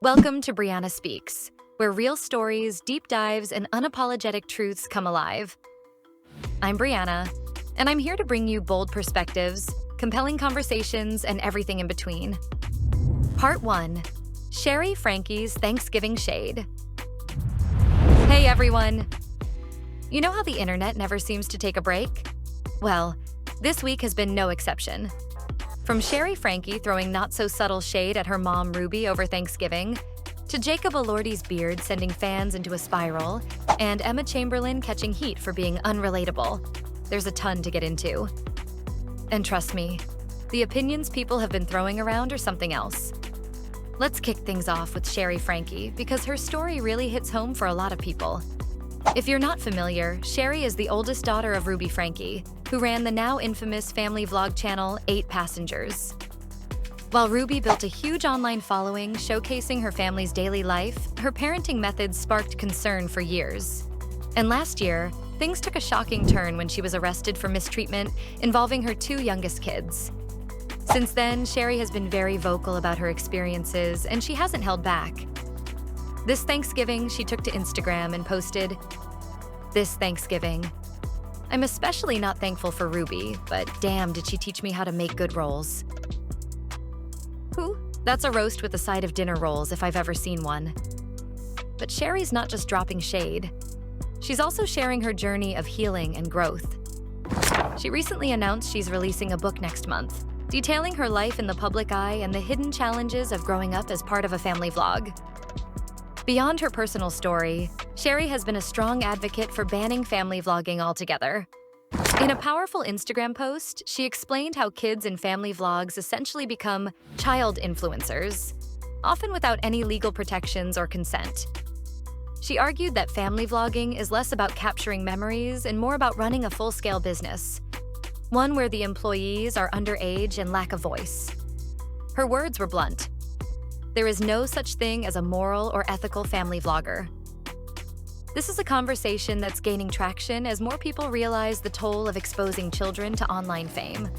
Welcome to Brianna Speaks, where real stories, deep dives, and unapologetic truths come alive. I'm Brianna, and I'm here to bring you bold perspectives, compelling conversations, and everything in between. Part 1. Sherry Frankie's Thanksgiving Shade. Hey everyone! You know how the internet never seems to take a break? Well, this week has been no exception. From Sherry Frankie throwing not-so-subtle shade at her mom Ruby over Thanksgiving, to Jacob Elordi's beard sending fans into a spiral, and Emma Chamberlain catching heat for being unrelatable, there's a ton to get into. And trust me, the opinions people have been throwing around are something else. Let's kick things off with Sherry Frankie because her story really hits home for a lot of people. If you're not familiar, Sherry is the oldest daughter of Ruby Frankie, who ran the now infamous family vlog channel 8 Passengers. While Ruby built a huge online following showcasing her family's daily life, her parenting methods sparked concern for years. And last year, things took a shocking turn when she was arrested for mistreatment involving her 2 youngest kids. Since then, Sherry has been very vocal about her experiences, and she hasn't held back. This Thanksgiving, she took to Instagram and posted, "This Thanksgiving. I'm especially not thankful for Ruby, but damn did she teach me how to make good rolls." Whew, that's a roast with a side of dinner rolls if I've ever seen one. But Sherry's not just dropping shade. She's also sharing her journey of healing and growth. She recently announced she's releasing a book next month, detailing her life in the public eye and the hidden challenges of growing up as part of a family vlog. Beyond her personal story, Sherry has been a strong advocate for banning family vlogging altogether. In a powerful Instagram post, she explained how kids in family vlogs essentially become child influencers, often without any legal protections or consent. She argued that family vlogging is less about capturing memories and more about running a full-scale business, one where the employees are underage and lack a voice. Her words were blunt. There is no such thing as a moral or ethical family vlogger. This is a conversation that's gaining traction as more people realize the toll of exposing children to online fame.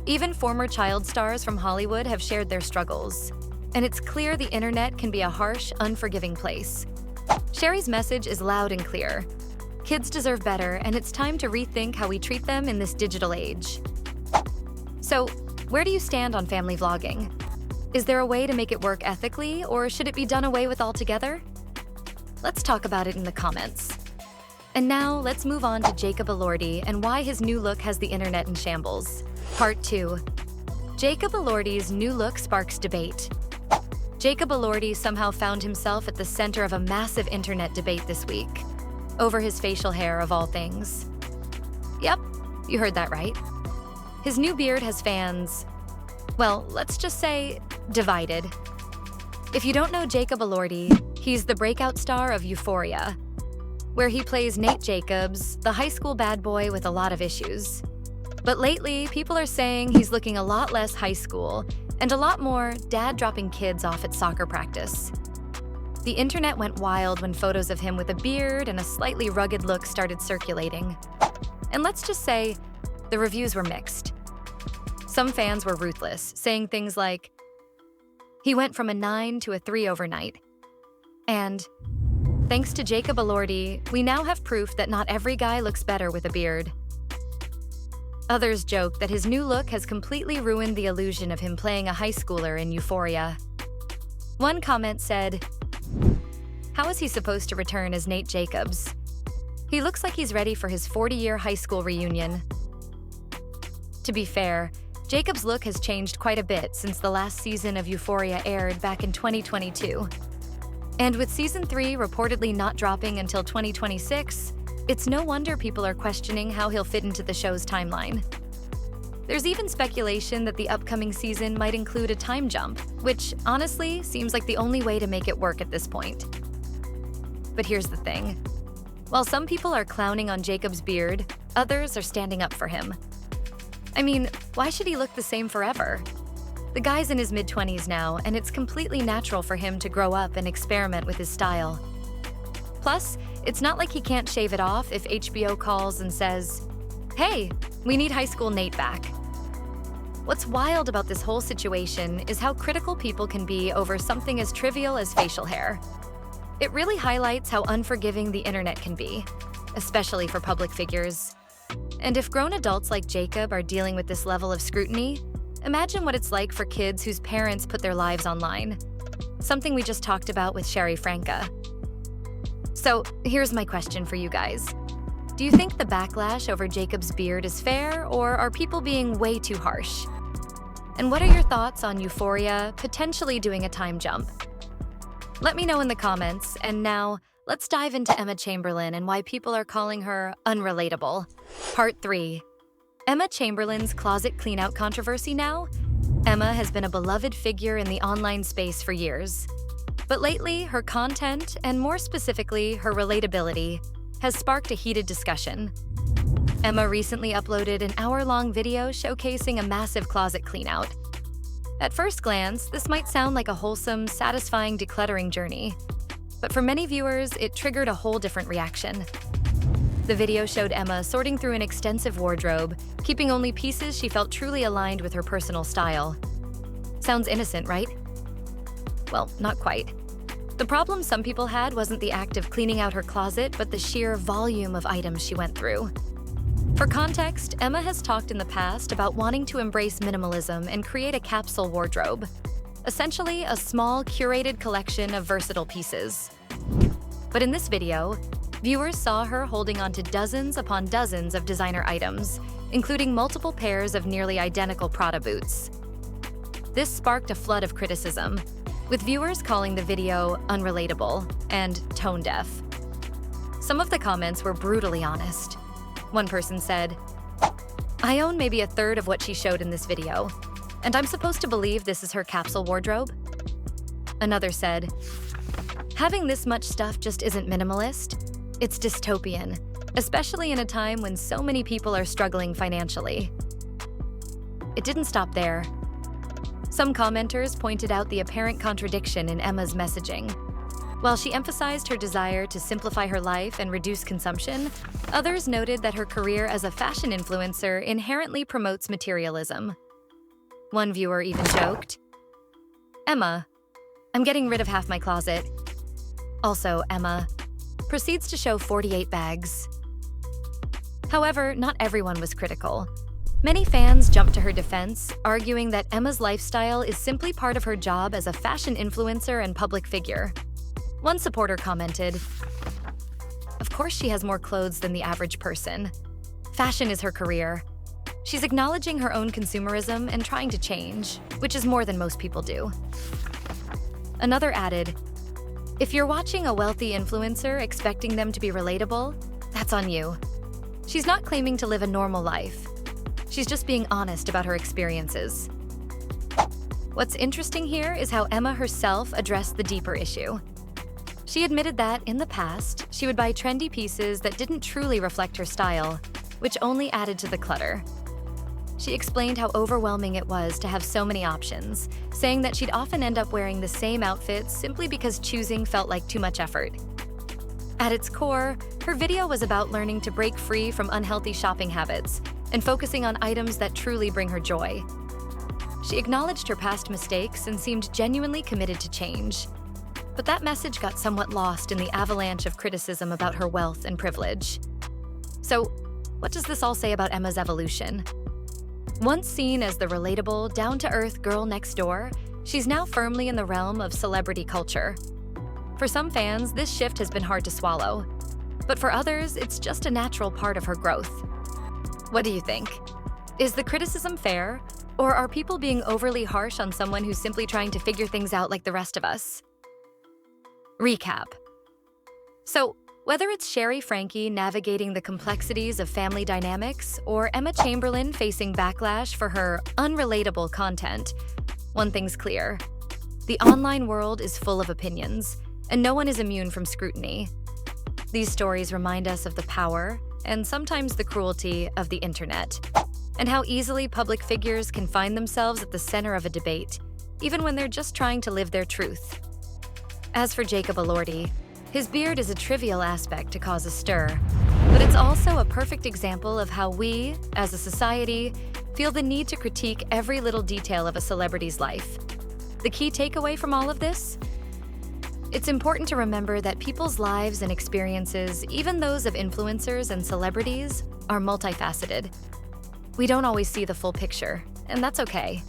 Even former child stars from Hollywood have shared their struggles, and it's clear the internet can be a harsh, unforgiving place. Sherry's message is loud and clear. Kids deserve better, and it's time to rethink how we treat them in this digital age. So, where do you stand on family vlogging? Is there a way to make it work ethically, or should it be done away with altogether? Let's talk about it in the comments. And now, let's move on to Jacob Elordi and why his new look has the internet in shambles. Part 2. Jacob Elordi's new look sparks debate. Jacob Elordi somehow found himself at the center of a massive internet debate this week, over his facial hair of all things. Yep, you heard that right. His new beard has fans, well, let's just say, divided. If you don't know Jacob Elordi, he's the breakout star of Euphoria, where he plays Nate Jacobs, the high school bad boy with a lot of issues. But lately, people are saying he's looking a lot less high school and a lot more dad dropping kids off at soccer practice. The internet went wild when photos of him with a beard and a slightly rugged look started circulating. And let's just say, the reviews were mixed. Some fans were ruthless, saying things like, "He went from a 9 to a 3 overnight." And, "Thanks to Jacob Elordi, we now have proof that not every guy looks better with a beard." Others joke that his new look has completely ruined the illusion of him playing a high schooler in Euphoria. One comment said, "How is he supposed to return as Nate Jacobs? He looks like he's ready for his 40-year high school reunion." To be fair, Jacob's look has changed quite a bit since the last season of Euphoria aired back in 2022. And with season 3 reportedly not dropping until 2026, it's no wonder people are questioning how he'll fit into the show's timeline. There's even speculation that the upcoming season might include a time jump, which honestly seems like the only way to make it work at this point. But here's the thing. While some people are clowning on Jacob's beard, others are standing up for him. I mean, why should he look the same forever? The guy's in his mid-20s now, and it's completely natural for him to grow up and experiment with his style. Plus, it's not like he can't shave it off if HBO calls and says, "Hey, we need high school Nate back." What's wild about this whole situation is how critical people can be over something as trivial as facial hair. It really highlights how unforgiving the internet can be, especially for public figures. And if grown adults like Jacob are dealing with this level of scrutiny, imagine what it's like for kids whose parents put their lives online. Something we just talked about with Sherry Franca. So here's my question for you guys. Do you think the backlash over Jacob's beard is fair, or are people being way too harsh? And what are your thoughts on Euphoria potentially doing a time jump? Let me know in the comments, and now let's dive into Emma Chamberlain and why people are calling her unrelatable. Part 3. Emma Chamberlain's closet cleanout controversy now? Emma has been a beloved figure in the online space for years. But lately, her content, and more specifically, her relatability, has sparked a heated discussion. Emma recently uploaded an hour-long video showcasing a massive closet cleanout. At first glance, this might sound like a wholesome, satisfying decluttering journey. But for many viewers, it triggered a whole different reaction. The video showed Emma sorting through an extensive wardrobe, keeping only pieces she felt truly aligned with her personal style. Sounds innocent, right? Well, not quite. The problem some people had wasn't the act of cleaning out her closet, but the sheer volume of items she went through. For context, Emma has talked in the past about wanting to embrace minimalism and create a capsule wardrobe, essentially a small, curated collection of versatile pieces. But in this video, viewers saw her holding onto dozens upon dozens of designer items, including multiple pairs of nearly identical Prada boots. This sparked a flood of criticism, with viewers calling the video unrelatable and tone-deaf. Some of the comments were brutally honest. One person said, "I own maybe a third of what she showed in this video, and I'm supposed to believe this is her capsule wardrobe?" Another said, "Having this much stuff just isn't minimalist. It's dystopian, especially in a time when so many people are struggling financially." It didn't stop there. Some commenters pointed out the apparent contradiction in Emma's messaging. While she emphasized her desire to simplify her life and reduce consumption, others noted that her career as a fashion influencer inherently promotes materialism. One viewer even joked, "Emma, I'm getting rid of half my closet." Also, Emma proceeds to show 48 bags. However, not everyone was critical. Many fans jumped to her defense, arguing that Emma's lifestyle is simply part of her job as a fashion influencer and public figure. One supporter commented, "Of course she has more clothes than the average person. Fashion is her career. She's acknowledging her own consumerism and trying to change, which is more than most people do." Another added, "If you're watching a wealthy influencer expecting them to be relatable, that's on you. She's not claiming to live a normal life. She's just being honest about her experiences." What's interesting here is how Emma herself addressed the deeper issue. She admitted that, in the past, she would buy trendy pieces that didn't truly reflect her style, which only added to the clutter. She explained how overwhelming it was to have so many options, saying that she'd often end up wearing the same outfits simply because choosing felt like too much effort. At its core, her video was about learning to break free from unhealthy shopping habits and focusing on items that truly bring her joy. She acknowledged her past mistakes and seemed genuinely committed to change. But that message got somewhat lost in the avalanche of criticism about her wealth and privilege. So, what does this all say about Emma's evolution? Once seen as the relatable, down-to-earth girl next door, she's now firmly in the realm of celebrity culture. For some fans, this shift has been hard to swallow. But for others, it's just a natural part of her growth. What do you think? Is the criticism fair, or are people being overly harsh on someone who's simply trying to figure things out like the rest of us? Recap. So, whether it's Sherry Frankie navigating the complexities of family dynamics or Emma Chamberlain facing backlash for her unrelatable content, one thing's clear. The online world is full of opinions, and no one is immune from scrutiny. These stories remind us of the power, and sometimes the cruelty, of the internet, and how easily public figures can find themselves at the center of a debate, even when they're just trying to live their truth. As for Jacob Elordi, his beard is a trivial aspect to cause a stir, but it's also a perfect example of how we, as a society, feel the need to critique every little detail of a celebrity's life. The key takeaway from all of this? It's important to remember that people's lives and experiences, even those of influencers and celebrities, are multifaceted. We don't always see the full picture, and that's okay.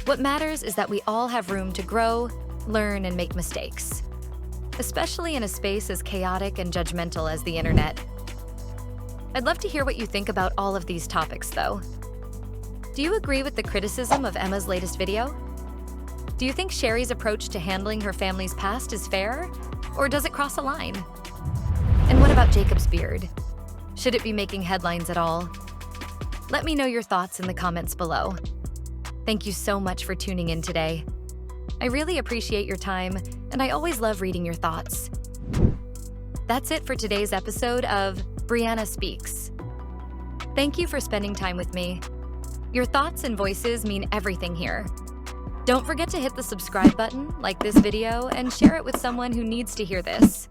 What matters is that we all have room to grow, learn, and make mistakes, especially in a space as chaotic and judgmental as the internet. I'd love to hear what you think about all of these topics, though. Do you agree with the criticism of Emma's latest video? Do you think Sherry's approach to handling her family's past is fair, or does it cross a line? And what about Jacob's beard? Should it be making headlines at all? Let me know your thoughts in the comments below. Thank you so much for tuning in today. I really appreciate your time, and I always love reading your thoughts. That's it for today's episode of Brianna Speaks. Thank you for spending time with me. Your thoughts and voices mean everything here. Don't forget to hit the subscribe button, like this video, and share it with someone who needs to hear this.